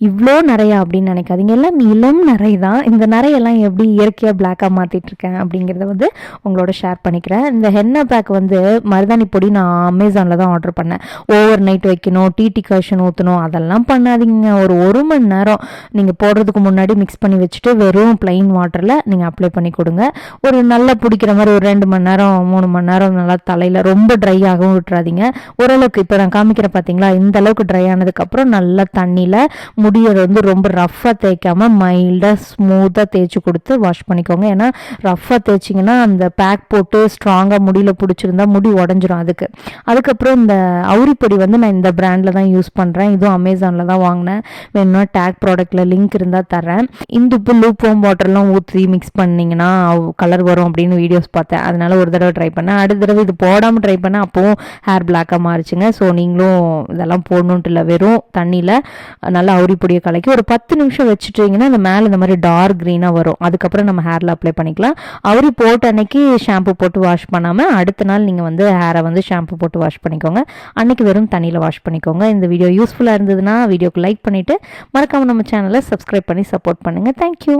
இவ்வளோ நிறையா அப்படின்னு நினைக்காதீங்க. எல்லாம் இளம் நிறை தான். இந்த நிறையெல்லாம் எப்படி இயற்கையாக பிளாக்காக மாற்றிட்டுருக்கேன் அப்படிங்கிறத வந்து உங்களோட ஷேர் பண்ணிக்கிறேன். இந்த ஹென்னா பேக் வந்து மருதாணி பொடி நான் அமேசானில் தான் ஆர்டர் பண்ணேன். ஓவர் நைட் வைக்கணும், டிகாஷன் ஊற்றணும், அதெல்லாம் பண்ணாதீங்க. ஒரு மணி நேரம் நீங்கள் போடுறதுக்கு முன்னாடி மிக்ஸ் பண்ணி வச்சுட்டு வெறும் பிளைன் வாட்டரில் நீங்கள் அப்ளை பண்ணி கொடுங்க. ஒரு நல்லா பிடிக்கிற மாதிரி ஒரு 2 மணி நேரம் 3 மணி நேரம் நல்லா தலையில் ரொம்ப ட்ரை ஆகவும் விட்டுறாதீங்க. ஓரளவுக்கு இப்போ நான் காமிக்கிற பார்த்தீங்களா, இந்த அளவுக்கு ட்ரை ஆனதுக்கப்புறம் நல்லா தண்ணியில் முடியை வந்து ரொம்ப ரஃப்பாக தேய்க்காமல் மைல்டாக ஸ்மூத்தாக தேய்ச்சி கொடுத்து வாஷ் பண்ணிக்கோங்க. ஏன்னா ரஃப்பாக தேய்ச்சிங்கன்னா அந்த பேக் போட்டு ஸ்ட்ராங்காக முடியில் பிடிச்சிருந்தா முடி உடஞ்சிரும். அதுக்கப்புறம் இந்த அவுரிப்பொடி வந்து நான் இந்த பிராண்டில் தான் யூஸ் பண்ணுறேன். இதுவும் அமேசானில் தான் வாங்கினேன். வேணும்னா டேக் ப்ராடக்ட்டில் லிங்க் இருந்தால் தரேன். இந்துப்பு லூப்போம் வாட்டர்லாம் ஊற்றி மிக்ஸ் பண்ணிங்கன்னா கலர் வரும் அப்படின்னு வீடியோஸ் பார்த்தேன். அதனால ஒரு தடவை ட்ரை பண்ணேன். அடுத்த தடவை இது போடாமல் ட்ரை பண்ணேன். அப்போவும் ஹேர் பிளாக்காக மாறிச்சுங்க. ஸோ நீங்களும் இதெல்லாம் போடணுன்ட்டு இல்லை, வெறும் தண்ணியில் நல்லா அவுரிப்பொடியை கலக்கி ஒரு 10 நிமிஷம் வச்சுட்டிங்கன்னா அந்த மேலே இந்த மாதிரி டார்க் க்ரீனாக வரும். அதுக்கப்புறம் நம்ம ஹேரில் அப்ளை பண்ணிக்கலாம். அவுரி போட்ட அன்னைக்கு ஷாம்பு போட்டு வாஷ் பண்ணாமல் அடுத்த நாள் நீங்கள் வந்து ஹேரை வந்து ஷாம்பு போட்டு வாஷ் பண்ணிக்கோங்க. அன்னைக்கு வெறும் தண்ணியில் வாஷ் பண்ணிக்கோங்க. இந்த வீடியோ யூஸ்ஃபுல்லாக இருந்ததுன்னா வீடியோக்கு லைக் பண்ணிவிட்டு மறக்காமல் நம்ம சேனலை சப்ஸ்கிரைப் பண்ணி சப்போர்ட் பண்ணுங்கள். தேங்க்யூ.